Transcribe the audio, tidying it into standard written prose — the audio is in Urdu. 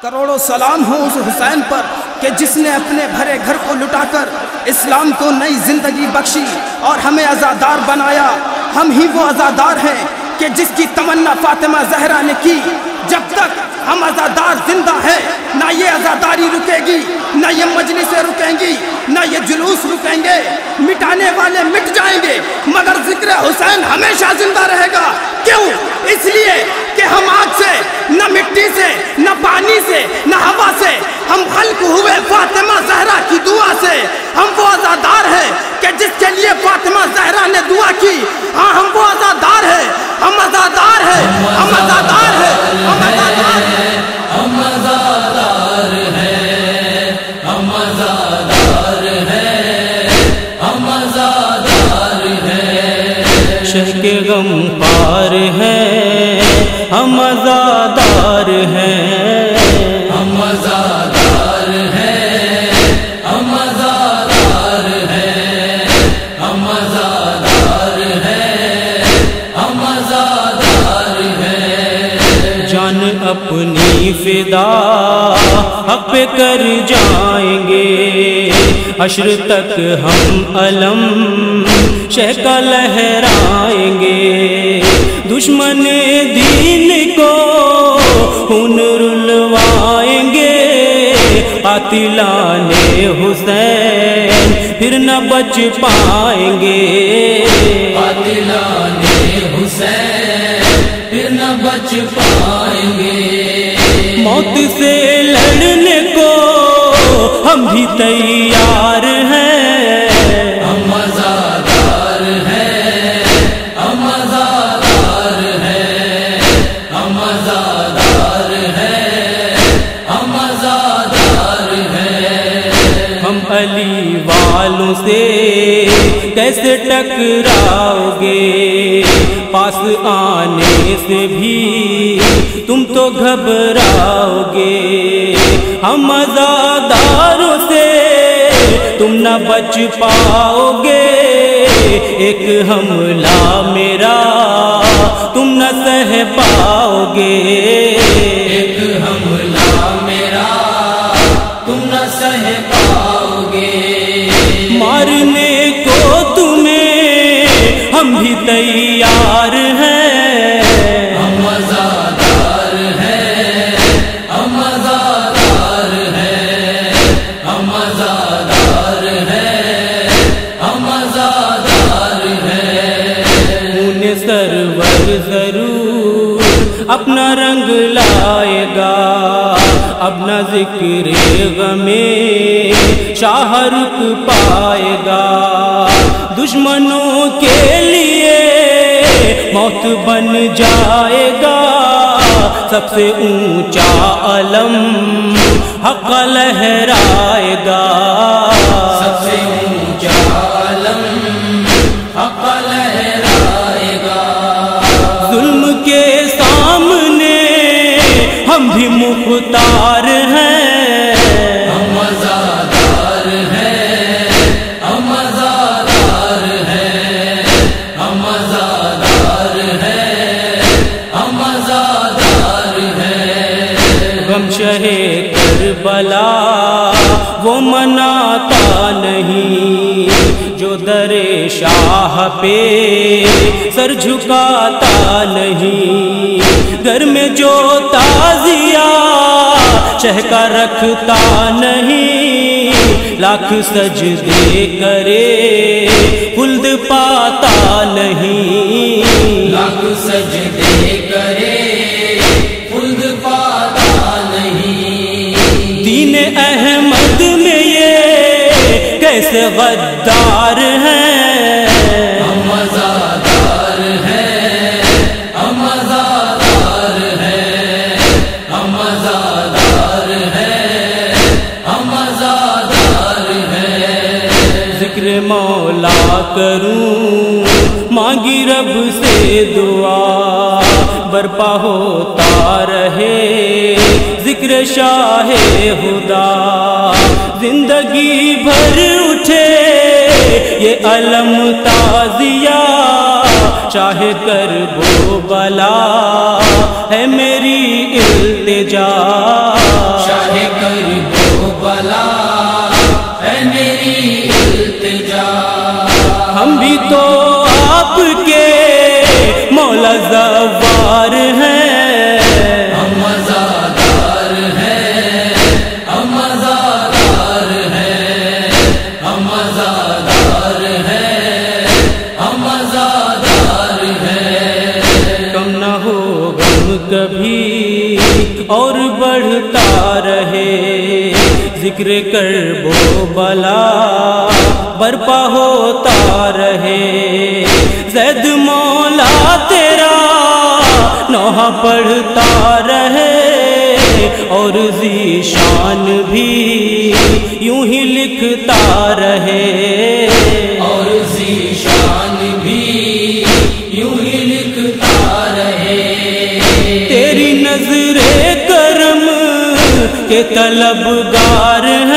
کروڑوں سلام ہوں اس حسین پر کہ جس نے اپنے بھرے گھر کو لٹا کر اسلام کو نئی زندگی بخشی اور ہمیں آزادار بنایا۔ ہم ہی وہ آزادار ہیں کہ جس کی تمنا فاطمہ زہرا نے کی۔ جب تک ہم آزادار زندہ ہیں نہ یہ آزاداری رکے گی، نہ یہ مجلسیں رکیں گی، نہ یہ جلوس رکیں گے۔ مٹانے والے مٹ جائیں گے مگر ذکر حسین ہمیشہ زندہ رہے گا۔ کیوں؟ اس لیے کہ ہم آگ سے، نہ مٹی سے، نہ پانی سے، نہ ہوا سے، ہم خلق ہوئے فاطمہ زہرا کی دعا سے۔ ہم وہ آزادار ہیں کہ جس کے لیے فاطمہ زہرا نے دعا کی۔ ہاں ہم وہ آزادار ہیں، ہم آزادار ہیں، ہم آزادار ہیں، ہم آزادار ہیں، ہم آزادار ہیں، ہم آزادار ہیں، ہم آزادار ہیں، شہ کے غم پار ہیں، ہم آزادار ہیں، ہم آزادار ہیں، ہم آزادار ہیں، ہم آزادار ہیں، ہم آزادار ہیں، جان اپنی فدا حق پہ کر جائیں گے، حشر تک ہم علم شہ کا لہرائیں گے، دشمن دین کو خون رلوائیں گے، قاتلان حسین پھر نہ بچ پائیں گے، قاتلان حسین پھر نہ بچ پائیں گے، موت سے لڑنے کو ہم بھی تیار ہیں، ہم آزادار ہیں، ہم آزادار ہیں، ہم آزادار ہیں، ہم آزادار ہیں، ہم علی والوں سے کیسے ٹکراؤ گے، پاس آنے سے بھی تم تو گھبراؤ گے، ہم آزاداروں سے تم نہ بچ پاؤ گے، ایک حملہ میرا تم نہ سہ پاؤ گے، ایک حملہ میرا تم نہ سہ پاؤ گے، مارنے کو تمہیں ہم بھی تیار ہیں، ہم آزادار ہیں، ہم آزادار ہیں، ہم آزادار ہیں، ہم آزادار ہیں، انہیں سرور ضرور اپنا رنگ لائے گا، اپنا ذکر غم شاہ رخ پائے گا، دشمنوں کے لیے موت بن جائے گا، سب سے اونچا علم حق لہرائے گا، سب سے اونچا علم حق لہرائے گا، ظلم کے سامنے ہم بھی مختار ہیں، ہم آزادار ہیں، ہم آزادار ہیں، ہم آزادار ہیں، ہم آزادار ہیں، غم شہ کربلا وہ مناتا نہیں، جو در شاہ پہ سر جھکاتا نہیں، گھر میں جو تعزیہ شہ کا رکھتا نہیں، لاکھ سجدے کرے خلد پاتا نہیں، لاکھ سجدے کرے خلد پاتا نہیں، دین احمد میں یہ کیسے غدار ہیں، ہم آزادار ہیں، ہم آزادار ہیں، ہم آزادار ہیں، ہم آزادار ہیں، ذکر مولا کروں مانگی رب سے دعا، برپا ہوتا رہے ذکر شاہ خدا، زندگی بھر اٹھے یہ علم تازیہ، شاہ کرب و بلا ہے میری التجا، زوار ہیں، ہم عزادار ہیں، ہم عزادار ہیں، ہم عزادار ہیں، ہم عزادار ہیں۔ کم نہ ہو غم کبھی اور بڑھتا رہے، ذکر کرب و بلا برپا ہوتا رہے، زید مولا تیرا نوحہ پڑھتا رہے، اور ذیشان بھی یوں ہی لکھتا رہے، اور ذیشان بھی یوں ہی لکھتا رہے۔ تیری نظر کرم کے طلبگار ہیں،